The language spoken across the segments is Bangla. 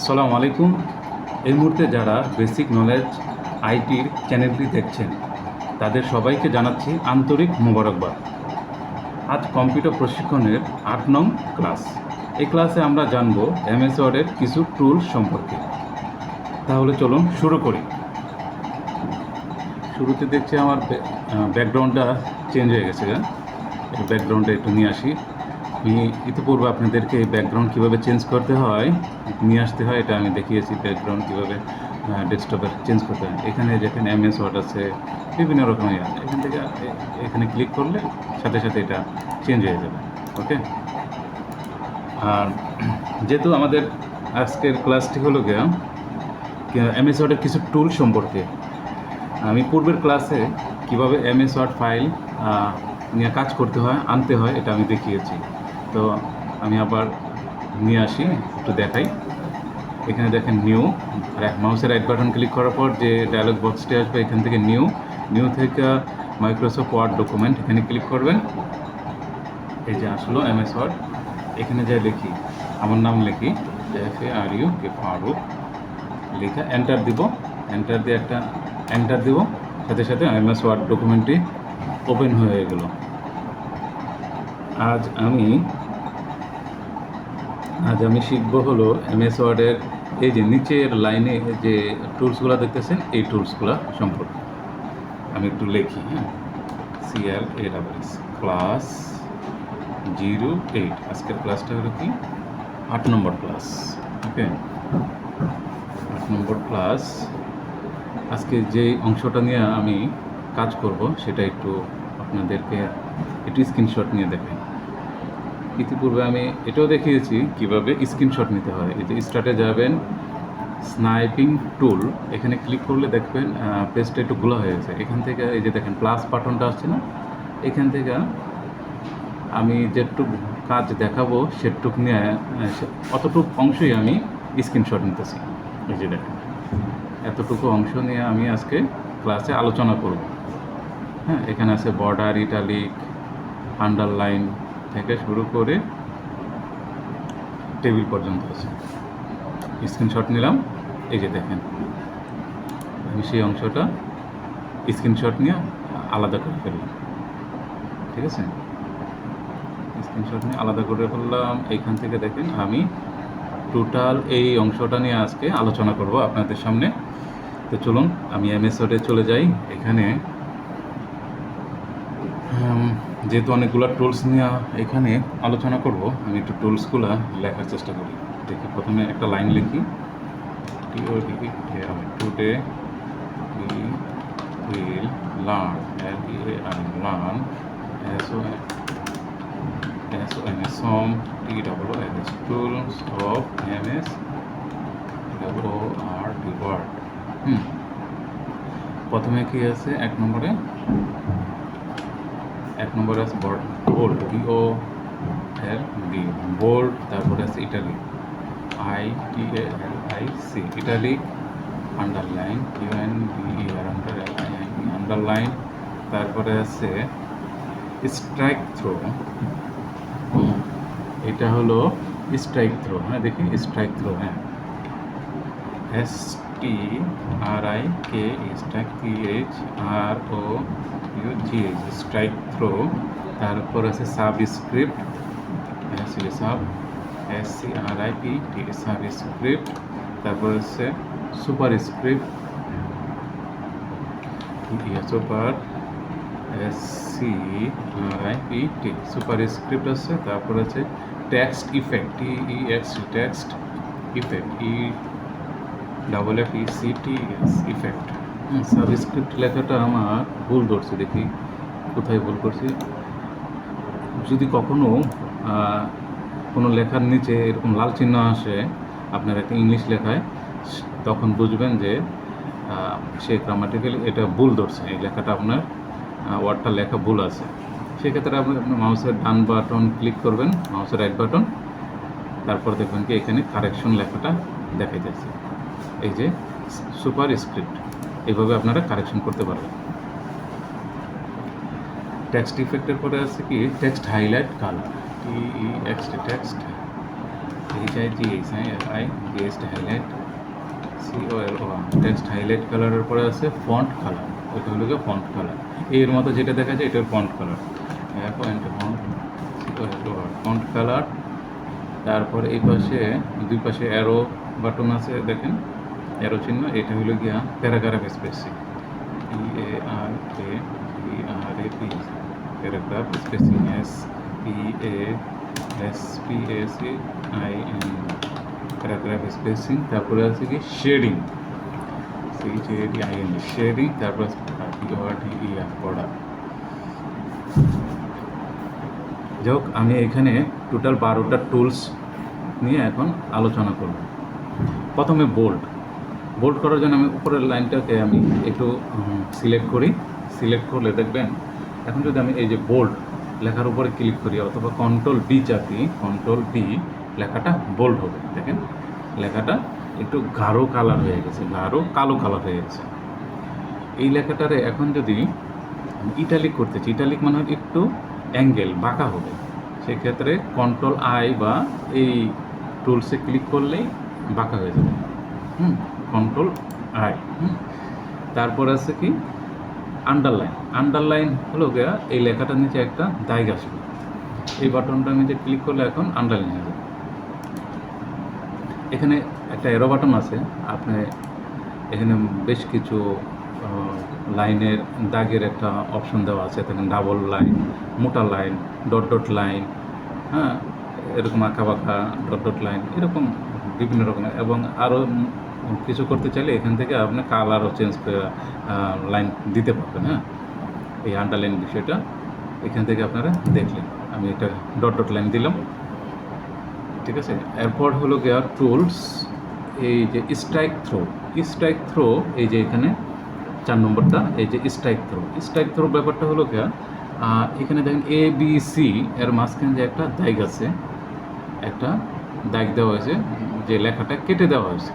আসসালামু আলাইকুম। এই মুহূর্তে যারা বেসিক নলেজ আইটির চ্যানেলটি দেখছেন তাদের সবাইকে জানাচ্ছি আন্তরিক মোবারকবাদ। আজ কম্পিউটার প্রশিক্ষণের ৮ নং ক্লাস। এই ক্লাসে আমরা জানব এমএস ওয়ার্ডের কিছু টুলস সম্পর্কে। তাহলে চলুন শুরু করি। শুরুতে দেখছি আমার ব্যাকগ্রাউন্ডটা চেঞ্জ হয়ে গেছে। এই ব্যাকগ্রাউন্ডটা একটু নিয়ে আসি। আমি ইতিপূর্বে আপনাদেরকে এই ব্যাকগ্রাউন্ড কীভাবে চেঞ্জ করতে হয়, নিয়ে আসতে হয়, এটা আমি দেখিয়েছি। ব্যাকগ্রাউন্ড কীভাবে ডেস্কটপের চেঞ্জ করতে হয়। এখানে যেখানে এমএস ওয়ার্ড আছে, বিভিন্ন রকমের আছে। এখান থেকে এখানে ক্লিক করলে সাথে সাথে এটা চেঞ্জ হয়ে যাবে। ওকে। আর যেহেতু আমাদের আজকের ক্লাসটি হলো গিয়া এমএস ওয়ার্ডের কিছু টুল সম্পর্কে। আমি পূর্বের ক্লাসে কিভাবে এমএস ওয়ার্ড ফাইল নিয়ে কাজ করতে হয়, আনতে হয়, এটা আমি দেখিয়েছি। তো আমি আবার নিয়ে আসি, একটু দেখাই। এখানে দেখেন নিউ, মাউসের রাইট বাটন ক্লিক করার পর যে ডায়লগ বক্সটি আসবে এখান থেকে নিউ থেকে মাইক্রোসফট ওয়ার্ড ডকুমেন্ট, এখানে ক্লিক করবেন। এই যে আসলো এমএস ওয়ার্ড। এখানে যাই লিখি, আমার নাম লিখি FARUK ফারুক, লিখে এন্টার দিব। এন্টার দিয়ে একটা এন্টার দিব, সাথে সাথে এমএস ওয়ার্ড ডকুমেন্টটি ওপেন হয়ে গেল। আজ আমি শিখব হলো এমএস ওয়ার্ডের এই যে নিচের লাইনে যে টুলসগুলো দেখতেছেন, এই টুলসগুলো সম্পর্কে আমি একটু লিখি। CLASS class 08। আজকের ক্লাসটা হলো কি 8 নম্বর ক্লাস। ওকে, 8 নম্বর ক্লাস। আজকে যে অংশটা নিয়ে আমি কাজ করব সেটা একটু আপনাদেরকে একটু স্ক্রিনশট নিয়ে দেখাই। ইতিপূর্বে আমি এটাও দেখিয়েছি কীভাবে স্ক্রিনশট নিতে হয়। এই যে স্টার্টে যাবেন, স্নাইপিং টুল, এখানে ক্লিক করলে দেখবেন পেজটা একটু খোলা হয়ে গেছে। এখান থেকে এই যে দেখেন প্লাস বাটনটা আসছে না, এখান থেকে আমি যেটুকু কাজ দেখাবো সেটুক নিয়ে অতটুকু অংশই আমি স্ক্রিনশট নিতেছি। এই যে দেখেন এতটুকু অংশ নিয়ে আমি আজকে ক্লাসে আলোচনা করব। হ্যাঁ, এখানে আছে বর্ডার, ইটালিক, আন্ডারলাইন থেকে শুরু করে টেবিল পর্যন্ত আছে। স্ক্রিনশট নিলাম। এই যে দেখেন আমি সেই অংশটা স্ক্রিনশট নিয়ে আলাদা করে ফেললাম। ঠিক আছে, স্ক্রিনশট নিয়ে আলাদা করে ফেললাম। এইখান থেকে দেখেন আমি টোটাল এই অংশটা নিয়ে আজকে আলোচনা করব আপনাদের সামনে। তো চলুন আমি এমএস ওয়ার্ডে চলে যাই। এখানে যেহেতু অনেকগুলো টুলস নিয়ে এখানে আলোচনা করব, আমি একটু টুলসগুলো লেখার চেষ্টা করি। দেখি, প্রথমে একটা লাইন লিখি, today we will learn, learn some TOOLS tools of MS WORD word। প্রথমে কি আছে, এক নম্বরে আছে বোল্ড, BOLD, বোল্ড। তারপরে আছে italic, ITALIC, italic. Underline, UNDER, underline. তারপরে আছে স্ট্রাইক থ্রো, এটা হলো স্ট্রাইক থ্রো। হ্যাঁ, দেখি স্ট্রাইক থ্রো। হ্যাঁ, STRIK, strike, THROUGH, strikethrough. তারপর আছে সাবস্ক্রিপ্ট, SCRIPT, সাবস্ক্রিপ্ট। তারপর আছে superscript, super, SCRIPT, superscript আছে। তারপর আছে text effect, TEXT, text effect, EFFECTS, effect. Subscript লেখাটা আমার ভুল ধরছে, দেখি কোথায় ভুল করছি। যদি কখনো কোনো লেখার নিচে এরকম লাল চিহ্ন আসে আপনার একটা ইংলিশ লেখায়, তখন বুঝবেন যে সে গ্রামাটিক্যালি এটা ভুল ধরছে, এই লেখাটা আপনার ওয়ার্ডটা লেখা ভুল আছে। সেক্ষেত্রে আপনি মাউসের ডান বাটন ক্লিক করবেন, মাউসের রাইট বাটন, তারপর দেখবেন কি এখানে কারেকশন লেখাটা দেখা যাচ্ছে। এই যে সুপার স্ক্রিপ্ট, এইভাবে আপনারা কারেকশন করতে পারবেন। টেক্সট ইফেক্টের পরে আছে কি text highlight colour, TEXT, text HIGHI text highlight COLO text highlight কালারের পরে আছে ফন্ট কালার, ওইটা হলো গিয়ে ফন্ট কালার। এর মতো যেটা দেখা যায় এটার ফন্ট কালার, ফন্ট কালার। তারপর এই পাশে দুই পাশে অ্যারো বাটন আছে, দেখেন অ্যারো চিহ্ন, এটা হলো গিয়া paragraph spacing, PARAGRAPH paragraph spacing, SPACIN paragraph spacing. তারপরে আছে কি শেডিং, CHADIN শেডিং। তারপর পড়া। যাই হোক, আমি এখানে টোটাল 12টা টুলস নিয়ে এখন আলোচনা করব। প্রথমে বোল্ড করার জন্য আমি উপরের লাইনটাকে আমি একটু সিলেক্ট করি। সিলেক্ট করলে দেখবেন এখন যদি আমি এই যে বোল্ড লেখার উপরে ক্লিক করি অথবা Ctrl+D চাপি, Ctrl+D, লেখাটা বোল্ড হবে। দেখেন লেখাটা একটু গাঢ় কালার হয়ে গেছে, গাঢ় কালো কালার হয়ে গেছে। এই লেখাটারে এখন যদি ইটালিক করতে চাই, ইটালিক মানে একটু অ্যাঙ্গেল বাঁকা হবে, সেক্ষেত্রে Ctrl+I বা এই টুলসে ক্লিক করলেই বাঁকা হয়ে যাবে। Ctrl+I। তারপর আছে কি আন্ডারলাইন হলো গিয়া এই লেখাটার নিচে একটা দাগ আসবে, এই বাটনটার নিচে ক্লিক করলে এখন আন্ডারলাইন হয়ে যাবে। এখানে একটা এরো বাটন আছে, আপনি এখানে বেশ কিছু লাইনের দাগের একটা অপশন দেওয়া আছে, দেখেন ডাবল লাইন, মোটা লাইন, ডট লাইন, হ্যাঁ এরকম আঁকা বাঁকা ডট লাইন, এরকম বিভিন্ন রকমের। এবং আরও কিছু করতে চাইলে এখান থেকে আপনি কালারও চেঞ্জ করে লাইন দিতে পারবেন। হ্যাঁ, এই আন্ডারলাইন বিষয়টা এখান থেকে আপনারা দেখলেন। আমি এটা ডট লাইন দিলাম, ঠিক আছে। এরপর হলো গিয়া টুলস, এই যে স্ট্রাইক থ্রো, এই যে এখানে 4 নম্বরটা, এই যে স্ট্রাইক থ্রো ব্যাপারটা হলো গিয়া এখানে দেখেন ABC এর মাঝখানে যে একটা দাগ আছে, একটা দাগ দেওয়া হয়েছে, যে লেখাটা কেটে দেওয়া হয়েছে,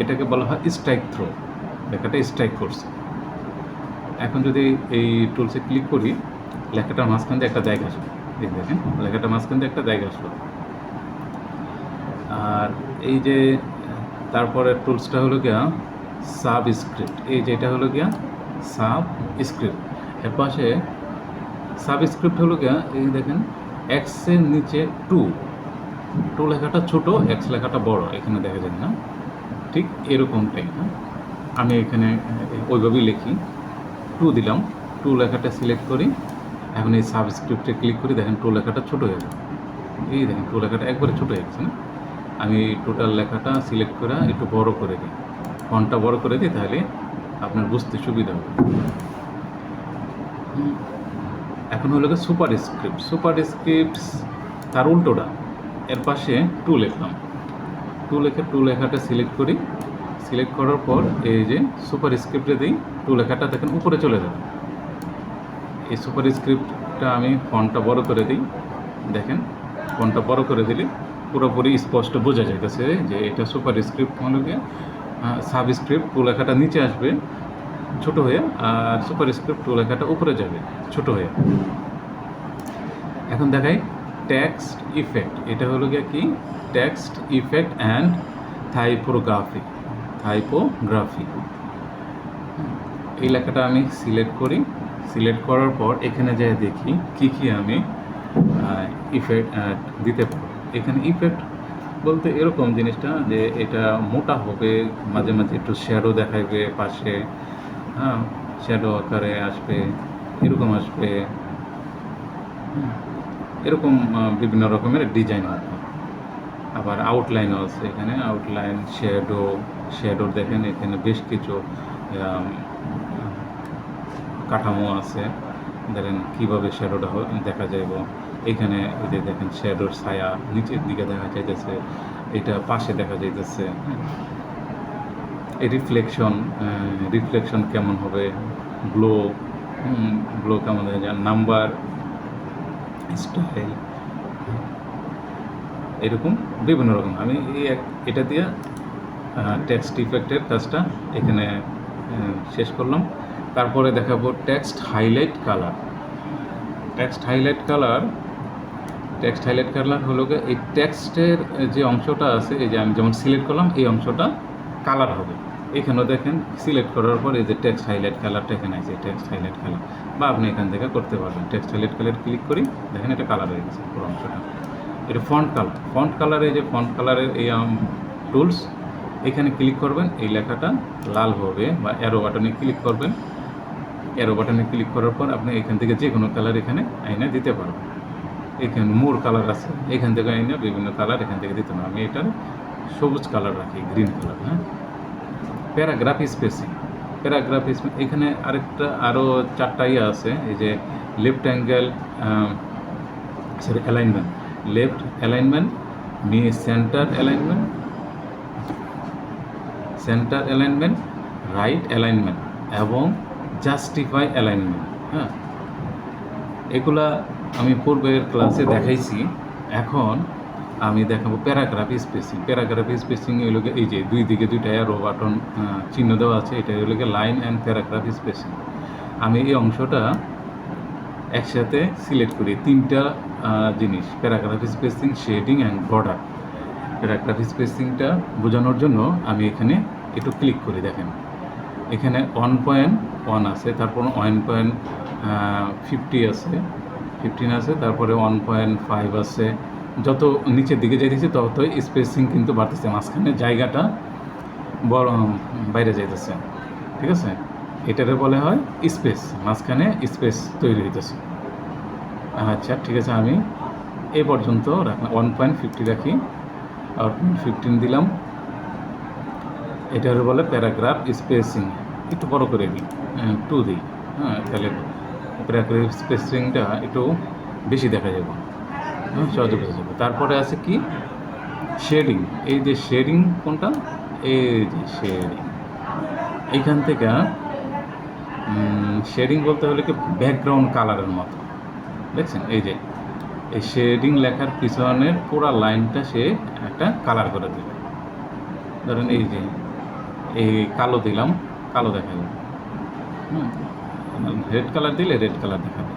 এটাকে বলা হয় স্ট্রাইক থ্রো, লেখাটা স্ট্রাইক করছে। এখন যদি এই টুলসে ক্লিক করি, লেখাটার মাঝখান দিয়ে একটা দাগ আসবে, এই দেখেন লেখাটার মাঝখান দিয়ে একটা দাগ আসলো। আর এই যে তারপরে টুলসটা হলো গিয়া সাবস্ক্রিপ্ট, এই যে এটা হলো গিয়া সাবস্ক্রিপ্ট। এর পাশে সাবস্ক্রিপ্ট হলো গিয়া এই দেখেন এক্সের নিচে টু লেখাটা ছোট, এক্স লেখাটা বড়, এখানে দেখা যায় না, ঠিক এরকমটাই। হ্যাঁ, আমি এখানে ওইভাবেই লিখি, 2 দিলাম, 2 লেখাটা সিলেক্ট করি। এখন এই সাবস্ক্রিপ্টে ক্লিক করি, দেখেন 2 লেখাটা ছোটো হয়ে যাবে, এই দেখেন 2 লেখাটা একবারে ছোটো হয়ে গেছে না। আমি টোটাল লেখাটা সিলেক্ট করে একটু বড় করে দিই, ফন্টটা বড় করে দিই, তাহলে আপনার বুঝতে সুবিধা হবে। এখন হলো সুপারস্ক্রিপ্ট তার উল্টোটা, এর পাশে 2 লিখলাম, 2 লেখাটা সিলেক্ট করি। সিলেক্ট করার পর এই যে সুপারস্ক্রিপ্টে দিই, 2 লেখাটা দেখেন উপরে চলে যাবে। এই সুপারস্ক্রিপ্টটা আমি ফন্টটা বড় করে দিই, দেখেন ফন্টটা বড় করে দিলে পুরোপুরি স্পষ্ট বোঝা যাইতেছে যে এটা সুপারস্ক্রিপ্ট। হলো গিয়ে সাবস্ক্রিপ্ট 2 লেখাটা নিচে আসবে ছোট হয়ে, আর সুপারস্ক্রিপ্ট 2 লেখাটা উপরে যাবে ছোট হয়ে। এখন দেখাই টেক্সট ইফেক্ট, এটা হলো গিয়ে কি টেক্সট ইফেক্ট অ্যান্ড টাইপোগ্রাফি। এই লেখাটা আমি সিলেক্ট করি, সিলেক্ট করার পর এখানে যাই দেখি কি আমি ইফেক্ট দিতে পারবো। এখানে ইফেক্ট বলতে এরকম জিনিসটা যে এটা মোটা হবে, মাঝে মাঝে একটু শ্যাডো দেখাবে পাশে, হ্যাঁ শ্যাডো আকারে আসবে, এরকম আসবে, এরকম বিভিন্ন রকমের ডিজাইন হবে। আবার আউটলাইনও আছে, এখানে আউটলাইন, শ্যাডো দেখেন এখানে বেশ কিছু কাঠামো আছে, দেখেন কীভাবে শ্যাডোটা দেখা যাইব। এখানে ওই যে দেখেন শ্যাডোর ছায়া নিচের দিকে দেখা যাইতেছে, এটা পাশে দেখা যাইতেছে। এই রিফ্লেকশন কেমন হবে, গ্লো কেমন দেখা যায়, নাম্বার, স্টাইল, এরকম বিভিন্ন রকম। আমি এটা দিয়ে টেক্সট ইফেক্টের কাজটা এখানে শেষ করলাম। তারপরে দেখাবো text highlight colour. Text highlight colour হলো গিয়ে এই টেক্সটের যে অংশটা আছে, এই যে আমি যেমন সিলেক্ট করলাম এই অংশটা কালার হবে। এখানেও দেখেন সিলেক্ট করার পর এই যে টেক্সট হাইলাইট কালারটা এখানে আছে, টেক্সট হাইলাইট কালার, বা আপনি এখান থেকে করতে পারবেন। টেক্সট হাইলাইট কালার ক্লিক করি, দেখেন এটা কালার হয়ে গেছে পুরো অংশটা। এটা ফন্ট কালার, ফন্ট কালার, এই যে ফন্ট কালারের এই টুলস, এখানে ক্লিক করবেন, এই লেখাটা লাল হবে, বা অ্যারো বাটনে ক্লিক করবেন। অ্যারো বাটনে ক্লিক করার পর আপনি এখান থেকে যে কোনো কালার এখানে আইনা দিতে পারবেন। এখানে মোর কালার আছে, এখান থেকে আইনা বিভিন্ন কালার এখান থেকে দিতে পারবেন। আমি এটা সবুজ কালার রাখি, গ্রিন কালার। হ্যাঁ, প্যারাগ্রাফ স্পেসিং, প্যারাগ্রাফ এখানে আরেকটা আরও 4টা ইয়ে আছে। এই যে left angle, sorry alignment, left alignment, centre alignment, centre alignment, right alignment এবং জাস্টিফাই অ্যালাইনমেন্ট। হ্যাঁ, এগুলা আমি পূর্বের ক্লাসে দেখাইছি। এখন আমি দেখাবো প্যারাগ্রাফ স্পেসিং। প্যারাগ্রাফ স্পেসিং হলো এই যে দুই দিকে দুইটা অ্যারো বাটন চিহ্ন দেওয়া আছে, এটা হলো লাইন অ্যান্ড প্যারাগ্রাফ স্পেসিং। আমি এই অংশটা একসাথে সিলেক্ট করি, 3টা জিনিস: paragraph spacing, shading and border. Paragraph স্পেসিংটা বোঝানোর জন্য আমি এখানে একটু ক্লিক করি। দেখেন এখানে 1.1 আছে, তারপর 1.50 আছে, 15 আছে, তারপরে 1.5 আছে। যত নিচের দিকে যাইতেছে ততই স্পেসিং কিন্তু বাড়তেছে, মাঝখানে জায়গাটা বড় বাইরে যাইতেছে। ঠিক আছে, এটারে বলে হয় স্পেস, মাঝখানে স্পেস তৈরি হইতেছে। আচ্ছা ঠিক আছে, আমি এ পর্যন্ত রাখলাম, 1.50 রাখি, আর 15 দিলাম। এটার বলে প্যারাগ্রাফ স্পেসিং। একটু বড় করে দিই, 2 দিই। হ্যাঁ, তাহলে প্যারাগ্রাফ স্পেসিংটা একটু বেশি দেখা যাবে, সহজে বোঝা যাবে। তারপরে আছে কি শেডিং। এই যে শেডিং কোনটা, এই যে শেডিং, এইখান থেকে শেডিং বলতে হলে কি ব্যাকগ্রাউন্ড কালারের মতো, দেখছেন এই যে এই শেডিং লেখার পিছনের পুরো লাইনটা সে একটা কালার করে দেবে। ধরেন এই যে এই কালো দিলাম, কালো দেখাবে। রেড কালার দিলে রেড কালার দেখাবে।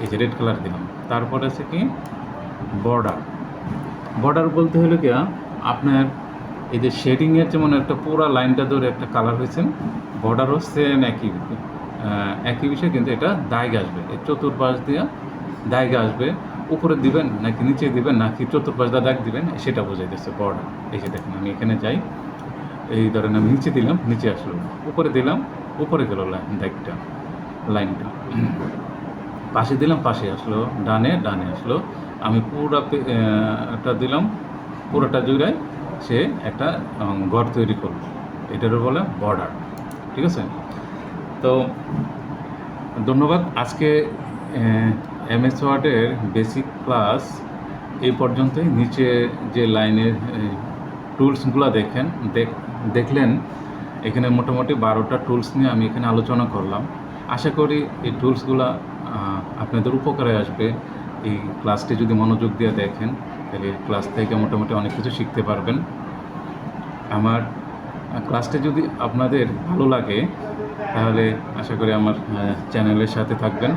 এই যে রেড কালার দিলাম। তারপরে আছে কি বর্ডার। বর্ডার বলতে হলে কি আপনার এই যে শেডিংয়ের যেমন একটা পুরো লাইনটা ধরে একটা কালার হয়েছে, বর্ডারও সেম একই বিষয়, কিন্তু এটা দাগ আসবে, এই চতুর্পাশ দিয়ে দাগ আসবে। উপরে দিবেন নাকি নিচে দিবেন নাকি চতুর্পাশ দিয়ে দাগ দিবেন, সেটা বোঝাইতেছে বর্ডার। এই যে দেখেন আমি এখানে যাই, এই ধরেন আমি নিচে দিলাম, নিচে আসলো, উপরে দিলাম, উপরে গেল দাগটা, লাইনটা। পাশে দিলাম, পাশে আসলো, ডানে ডানে আসলো। আমি পুরোটা দিলাম, পুরোটা জুড়ায় সে একটা ঘর তৈরি করলো, এটারও বলে বর্ডার। ঠিক আছে, তো ধন্যবাদ। আজকে MS ওয়ার্ডের বেসিক ক্লাস এই পর্যন্তই। নিচে যে লাইনের টুলসগুলো দেখলেন, এখানে মোটামুটি 12টা টুলস নিয়ে আমি এখানে আলোচনা করলাম। আশা করি এই টুলসগুলো আপনাদের উপকারে আসবে। এই ক্লাসটি যদি মনোযোগ দিয়ে দেখেন, তাহলে ক্লাস থেকে মোটামুটি অনেক কিছু শিখতে পারবেন। আমার ক্লাসটি যদি আপনাদের ভালো লাগে, তাহলে আশা করি আমার চ্যানেলের সাথে থাকবেন।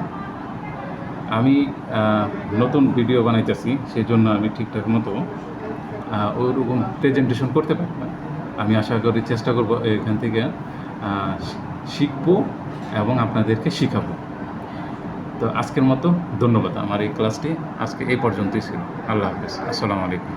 আমি নতুন ভিডিও বানাইতেছি, সেই জন্য আমি ঠিকঠাক মতো ওইরকম প্রেজেন্টেশন করতে পারি না। আমি আশা করি চেষ্টা করব এখান থেকে শিখবো এবং আপনাদেরকে শিখাবো। তো আজকের মতো ধন্যবাদ। আমার এই ক্লাসটি আজকে এই পর্যন্তই ছিল। আল্লাহ হাফেজ, আসসালামু আলাইকুম।